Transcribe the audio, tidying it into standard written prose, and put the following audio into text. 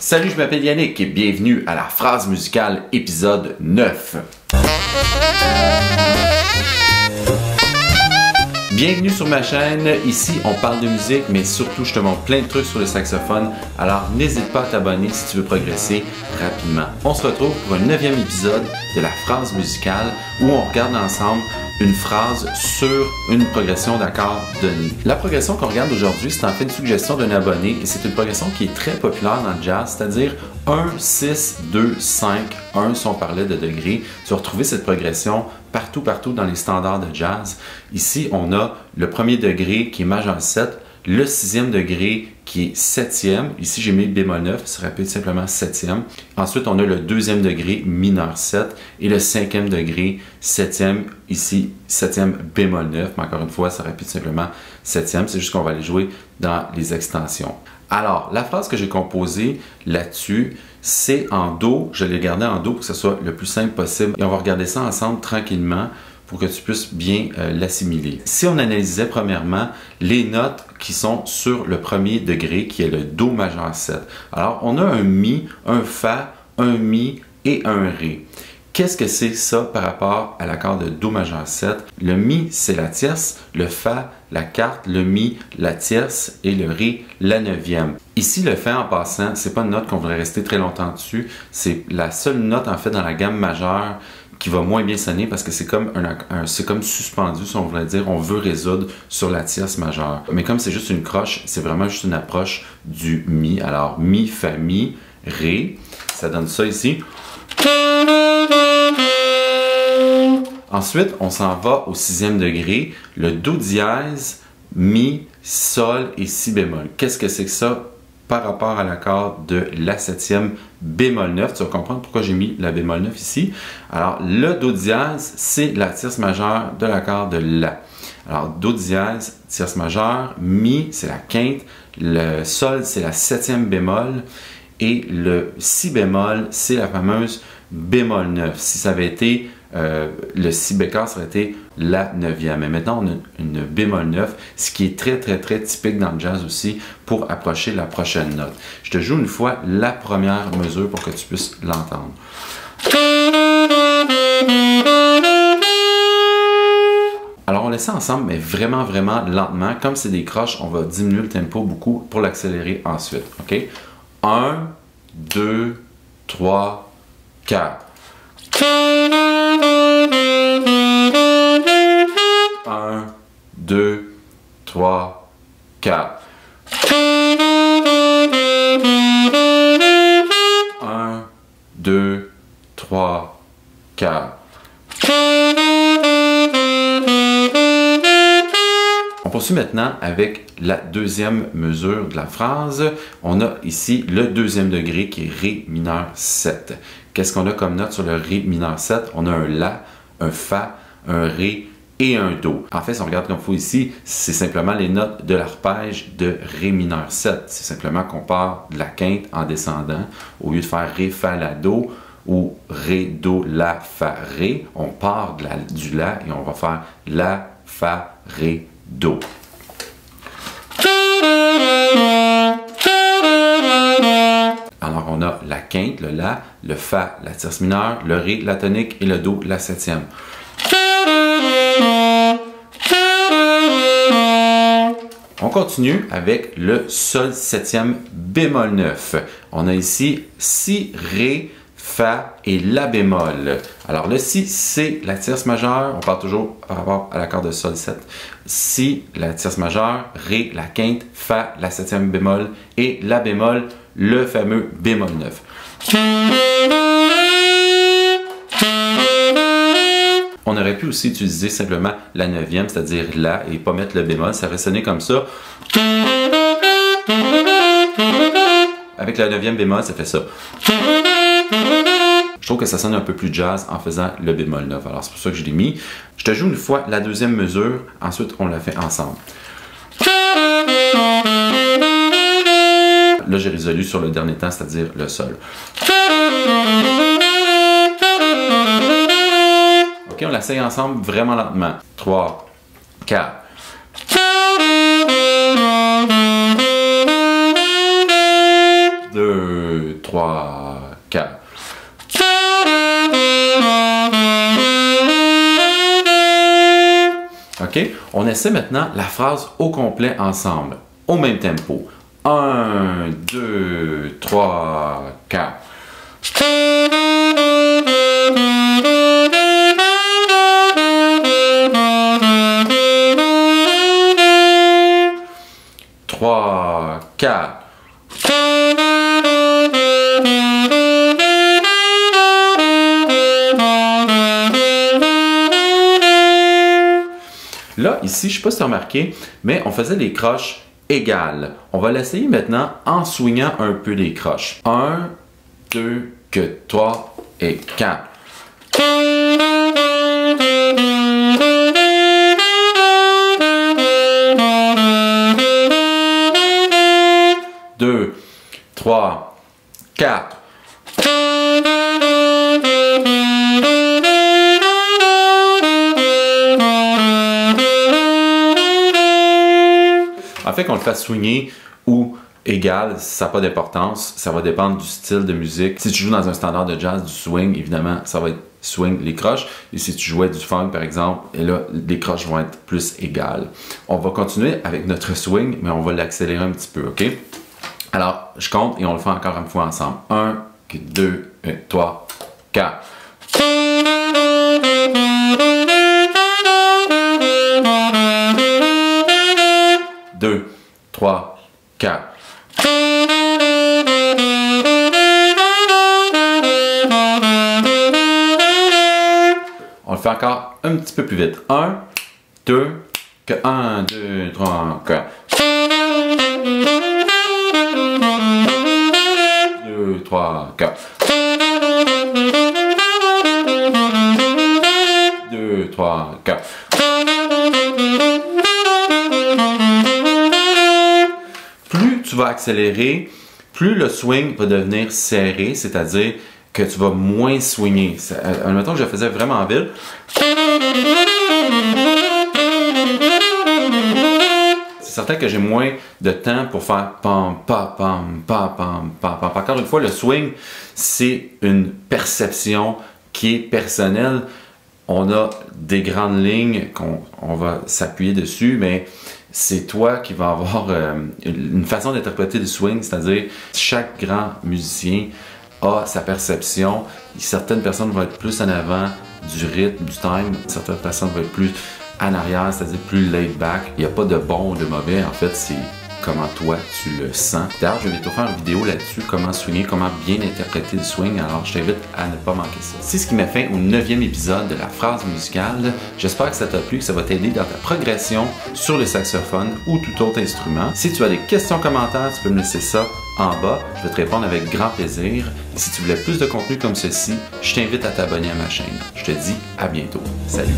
Salut, je m'appelle Yannick et bienvenue à la phrase musicale épisode 9. Bienvenue sur ma chaîne, ici on parle de musique mais surtout je te montre plein de trucs sur le saxophone, alors n'hésite pas à t'abonner si tu veux progresser rapidement. On se retrouve pour un 9e épisode de la phrase musicale où on regarde ensemble une phrase sur une progression d'accords donnée. La progression qu'on regarde aujourd'hui, c'est en fait une suggestion d'un abonné et c'est une progression qui est très populaire dans le jazz, c'est-à-dire 1, 6, 2, 5, 1 si on parlait de degrés. Tu vas retrouver cette progression partout dans les standards de jazz. Ici, on a le premier degré qui est majeur 7, le 6e degré qui est 7e. Ici, j'ai mis le bémol 9, ça répète simplement 7e. Ensuite, on a le 2e degré mineur 7 et le 5e degré 7e, ici 7e bémol 9. Mais encore une fois, ça répète simplement 7e. C'est juste qu'on va aller jouer dans les extensions. Alors, la phrase que j'ai composée là-dessus, c'est en Do. Je l'ai gardé en Do pour que ce soit le plus simple possible. Et on va regarder ça ensemble tranquillement pour que tu puisses bien l'assimiler. Si on analysait premièrement les notes qui sont sur le premier degré, qui est le Do majeur 7. Alors, on a un Mi, un Fa, un Mi et un Ré. Qu'est-ce que c'est ça par rapport à l'accord de Do majeur 7? Le Mi, c'est la tierce, le Fa, la quarte, le Mi, la tierce et le Ré, la 9e. Ici, le Fa en passant, c'est pas une note qu'on voudrait rester très longtemps dessus. C'est la seule note en fait dans la gamme majeure qui va moins bien sonner parce que c'est comme c'est comme suspendu, si on voulait dire, on veut résoudre sur la tierce majeure. Mais comme c'est juste une croche, c'est vraiment juste une approche du Mi. Alors, Mi, Fa, Mi, Ré, ça donne ça ici. Ensuite, on s'en va au 6e degré, le Do dièse, Mi, Sol et Si bémol. Qu'est-ce que c'est que ça par rapport à l'accord de la 7e bémol 9? Tu vas comprendre pourquoi j'ai mis la bémol 9 ici. Alors, le Do dièse, c'est la tierce majeure de l'accord de La. Alors, Do dièse, tierce majeure, Mi, c'est la quinte, le Sol, c'est la 7e bémol, et le Si bémol, c'est la fameuse bémol 9. Si ça avait été le Si bécard, ça aurait été la 9e. Mais maintenant, on a une bémol 9, ce qui est très typique dans le jazz aussi pour approcher la prochaine note. Je te joue une fois la première mesure pour que tu puisses l'entendre. Alors, on laisse ça ensemble, mais vraiment lentement. Comme c'est des croches, on va diminuer le tempo beaucoup pour l'accélérer ensuite. OK? 1, 2, 3, 4. 1, 2, 3, 4. 1, 2, 3, 4. On poursuit maintenant avec la deuxième mesure de la phrase. On a ici le 2e degré qui est Ré mineur 7. Qu'est-ce qu'on a comme note sur le Ré mineur 7? On a un La, un Fa, un Ré et un Do. En fait, si on regarde comme il faut ici, c'est simplement les notes de l'arpège de Ré mineur 7. C'est simplement qu'on part de la quinte en descendant. Au lieu de faire Ré, Fa, La, Do ou Ré, Do, La, Fa, Ré, on part du La et on va faire La, Fa, Ré, Do. Alors, on a la quinte, le La, le Fa, la tierce mineure, le Ré, la tonique et le Do, la 7e. On continue avec le Sol 7e bémol 9. On a ici Si, Ré, Fa et La bémol. Alors le Si, c'est la tierce majeure. On parle toujours par rapport à l'accord de Sol 7. Si, la tierce majeure, Ré, la quinte, Fa, la 7e bémol et La bémol, le fameux bémol 9. On aurait pu aussi utiliser simplement la 9e, c'est-à-dire La, et pas mettre le bémol. Ça aurait sonné comme ça. Avec la 9e bémol, ça fait ça. Je trouve que ça sonne un peu plus jazz en faisant le bémol 9. Alors c'est pour ça que je l'ai mis. Je te joue une fois la 2e mesure, ensuite on la fait ensemble. Là j'ai résolu sur le dernier temps, c'est-à-dire le Sol. Ok, on l'essaye ensemble vraiment lentement. 3, 4. 2, OK? On essaie maintenant la phrase au complet ensemble, au même tempo. 1, 2, 3, 4. 3, 4. Là, ici, je ne sais pas si tu as remarqué, mais on faisait des croches égales. On va l'essayer maintenant en swingant un peu les croches. 1, 2, 3 et 4. 2, 3, 4. En fait, qu'on le fasse swinger ou égal, ça n'a pas d'importance. Ça va dépendre du style de musique. Si tu joues dans un standard de jazz, du swing, évidemment, ça va être swing les croches. Et si tu jouais du funk, par exemple, et là, les croches vont être plus égales. On va continuer avec notre swing, mais on va l'accélérer un petit peu, OK? Alors, je compte et on le fait encore une fois ensemble. 1, 2, 3, 4. 2, 3, 4. On le fait encore un petit peu plus vite. 1, 2, 1, 2, 3, 4. 2, 3, 4. 2, 3, 4. Plus tu vas accélérer, plus le swing va devenir serré, c'est-à-dire que tu vas moins swinger. Admettons que je le faisais vraiment vite. C'est certain que j'ai moins de temps pour faire pam, pam, pam, pam, pam, pam, pam. Encore une fois, le swing, c'est une perception qui est personnelle. On a des grandes lignes qu'on va s'appuyer dessus, mais c'est toi qui vas avoir une façon d'interpréter le swing, c'est-à-dire chaque grand musicien a sa perception. Certaines personnes vont être plus en avant du rythme, du time, certaines personnes vont être plus en arrière, c'est-à-dire plus laid back. Il n'y a pas de bon ou de mauvais, en fait, c'est comment toi tu le sens. D'ailleurs, je vais bientôt faire une vidéo là-dessus, comment swinger, comment bien interpréter le swing, alors je t'invite à ne pas manquer ça. C'est ce qui met fin au 9e épisode de la phrase musicale. J'espère que ça t'a plu, que ça va t'aider dans ta progression sur le saxophone ou tout autre instrument. Si tu as des questions, commentaires, tu peux me laisser ça en bas. Je vais te répondre avec grand plaisir. Et si tu voulais plus de contenu comme ceci, je t'invite à t'abonner à ma chaîne. Je te dis à bientôt. Salut!